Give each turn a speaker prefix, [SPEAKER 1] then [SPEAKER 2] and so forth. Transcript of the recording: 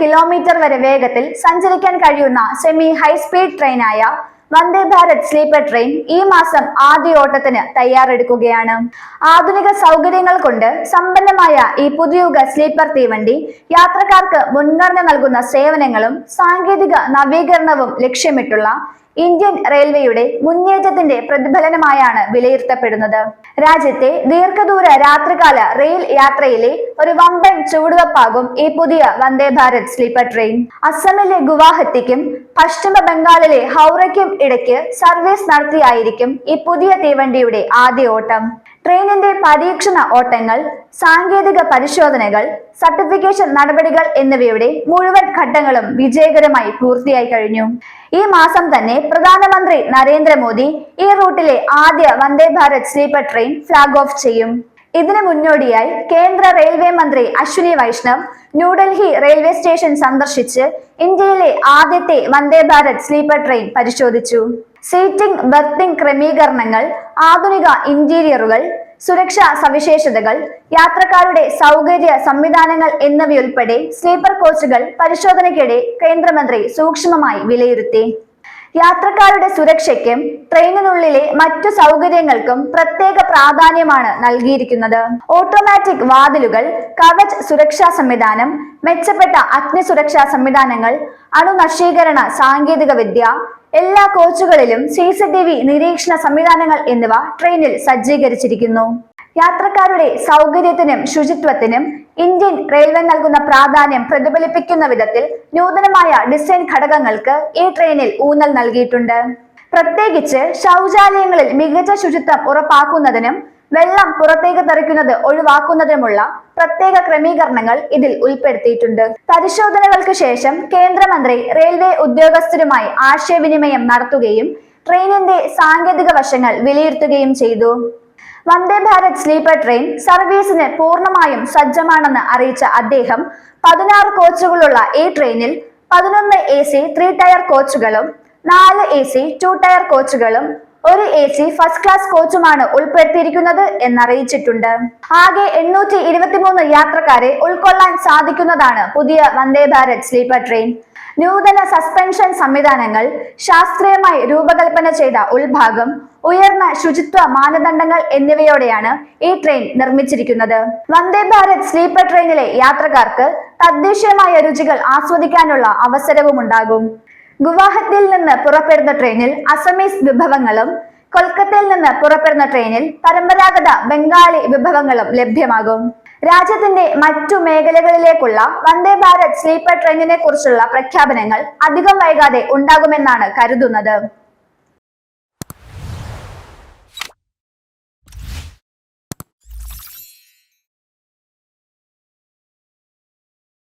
[SPEAKER 1] Kilometre വരെ വേഗത്തിൽ സഞ്ചരിക്കാൻ കഴിയുന്ന സെമി ഹൈസ്പീഡ് ട്രെയിനായ വന്ദേ ഭാരത് സ്ലീപ്പർ ട്രെയിൻ ഈ മാസം ആദ്യ ഓട്ടത്തിന് തയ്യാറെടുക്കുകയാണ്. ആധുനിക സൗകര്യങ്ങൾ കൊണ്ട് സമ്പന്നമായ ഈ പുതുയുഗ സ്ലീപ്പർ തീവണ്ടി യാത്രക്കാർക്ക് മുൻഗണന നൽകുന്ന സേവനങ്ങളും സാങ്കേതിക നവീകരണവും ലക്ഷ്യമിട്ടുള്ള ഇന്ത്യൻ റെയിൽവേയുടെ മുന്നേറ്റത്തിന്റെ പ്രതിഫലനമായാണ് വിലയിരുത്തപ്പെടുന്നത്. രാജ്യത്തെ ദീർഘദൂര രാത്രികാല റെയിൽ യാത്രയിലെ ഒരു വമ്പൻ ചുവടുവെപ്പാകും ഈ പുതിയ വന്ദേ ഭാരത് സ്ലീപ്പർ ട്രെയിൻ. അസമിലെ ഗുവാഹത്തിക്കും പശ്ചിമ ബംഗാളിലെ ഹൗറയ്ക്കും ഇടയ്ക്ക് സർവീസ് നടത്തിയായിരിക്കും ഈ പുതിയ തീവണ്ടിയുടെ ആദ്യ ഓട്ടം. ട്രെയിനിന്റെ പരീക്ഷണ ഓട്ടങ്ങൾ, സാങ്കേതിക പരിശോധനകൾ, സർട്ടിഫിക്കേഷൻ നടപടികൾ എന്നിവയുടെ മുഴുവൻ ഘട്ടങ്ങളും വിജയകരമായി പൂർത്തിയായി കഴിഞ്ഞു. ഈ മാസം തന്നെ പ്രധാനമന്ത്രി നരേന്ദ്രമോദി ഈ റൂട്ടിലെ ആദ്യ Vande Bharat sleeper train flag off ചെയ്യും. ഇതിനു മുന്നോടിയായി കേന്ദ്ര റെയിൽവേ മന്ത്രി അശ്വിനി വൈഷ്ണവ് ന്യൂഡൽഹി റെയിൽവേ സ്റ്റേഷൻ സന്ദർശിച്ച് ഇന്ത്യയിലെ ആദ്യത്തെ വന്ദേ ഭാരത് സ്ലീപ്പർ ട്രെയിൻ പരിശോധിച്ചു. സീറ്റിംഗ്, ബർത്തിംഗ് ക്രമീകരണങ്ങൾ, ആധുനിക ഇന്റീരിയറുകൾ, സുരക്ഷാ സവിശേഷതകൾ, യാത്രക്കാരുടെ സൗകര്യ സംവിധാനങ്ങൾ എന്നിവയുൾപ്പെടെ സ്ലീപ്പർ കോച്ചുകൾ പരിശോധനയ്ക്കിടെ കേന്ദ്രമന്ത്രി സൂക്ഷ്മമായി വിലയിരുത്തി. യാത്രക്കാരുടെ സുരക്ഷയ്ക്കും ട്രെയിനിനുള്ളിലെ മറ്റു സൗകര്യങ്ങൾക്കും പ്രത്യേക പ്രാധാന്യമാണ് നൽകിയിരിക്കുന്നത്. ഓട്ടോമാറ്റിക് വാതിലുകൾ, കവച് സുരക്ഷാ സംവിധാനം, മെച്ചപ്പെട്ട അഗ്നി സുരക്ഷാ സംവിധാനങ്ങൾ, അണുനശീകരണ സാങ്കേതിക വിദ്യ, എല്ലാ കോച്ചുകളിലും CCTV നിരീക്ഷണ സംവിധാനങ്ങൾ എന്നിവ ട്രെയിനിൽ സജ്ജീകരിച്ചിരിക്കുന്നു. യാത്രക്കാരുടെ സൗകര്യത്തിനും ശുചിത്വത്തിനും ഇന്ത്യൻ റെയിൽവേ നൽകുന്ന പ്രാധാന്യം പ്രതിഫലിപ്പിക്കുന്ന വിധത്തിൽ നൂതനമായ ഡിസൈൻ ഘടകങ്ങൾക്ക് ഈ ട്രെയിനിൽ ഊന്നൽ നൽകിയിട്ടുണ്ട്. പ്രത്യേകിച്ച് ശൗചാലയങ്ങളിൽ മികച്ച ശുചിത്വം ഉറപ്പാക്കുന്നതിനും വെള്ളം പുറത്തേക്ക് തെറിക്കുന്നത് ഒഴിവാക്കുന്നതിനുമുള്ള പ്രത്യേക ക്രമീകരണങ്ങൾ ഇതിൽ ഉൾപ്പെടുത്തിയിട്ടുണ്ട്. പരിശോധനകൾക്ക് ശേഷം കേന്ദ്രമന്ത്രി റെയിൽവേ ഉദ്യോഗസ്ഥരുമായി ആശയവിനിമയം നടത്തുകയും ട്രെയിനിന്റെ സാങ്കേതിക വശങ്ങൾ വിലയിരുത്തുകയും ചെയ്തു. വന്ദേ ഭാരത് സ്ലീപ്പർ ട്രെയിൻ സർവീസിന് പൂർണ്ണമായും സജ്ജമാണെന്ന് അറിയിച്ച അദ്ദേഹം 16 കോച്ചുകളുള്ള ഈ ട്രെയിനിൽ 11 AC 3 ടയർ കോച്ചുകളും 4 AC 2 ടയർ കോച്ചുകളും 1 AC ഫസ്റ്റ് ക്ലാസ് കോച്ചുമാണ് ഉൾപ്പെടുത്തിയിരിക്കുന്നത് എന്നറിയിച്ചിട്ടുണ്ട്. ആകെ 823 യാത്രക്കാരെ ഉൾക്കൊള്ളാൻ സാധിക്കുന്നതാണ് പുതിയ വന്ദേ ഭാരത് സ്ലീപ്പർ ട്രെയിൻ. നൂതന സസ്പെൻഷൻ സംവിധാനങ്ങൾ, ശാസ്ത്രീയമായി രൂപകൽപ്പന ചെയ്ത ഉൾഭാഗം, ഉയർന്ന ശുചിത്വ മാനദണ്ഡങ്ങൾ എന്നിവയോടെയാണ് ഈ ട്രെയിൻ നിർമ്മിച്ചിരിക്കുന്നത്. വന്ദേ ഭാരത് സ്ലീപ്പർ ട്രെയിനിലെ യാത്രക്കാർക്ക് തദ്ദേശീയമായ രുചികൾ ആസ്വദിക്കാനുള്ള അവസരവും ഉണ്ടാകും. ഗുവാഹത്തിയിൽ നിന്ന് പുറപ്പെടുന്ന ട്രെയിനിൽ അസമീസ് വിഭവങ്ങളും കൊൽക്കത്തയിൽ നിന്ന് പുറപ്പെടുന്ന ട്രെയിനിൽ പരമ്പരാഗത ബംഗാളി വിഭവങ്ങളും ലഭ്യമാകും. രാജ്യത്തിന്റെ മറ്റു മേഖലകളിലേക്കുള്ള വന്ദേ ഭാരത് സ്ലീപ്പർ ട്രെയിനിനെ കുറിച്ചുള്ള പ്രഖ്യാപനങ്ങൾ അധികം വൈകാതെ ഉണ്ടാകുമെന്നാണ് കരുതുന്നത്.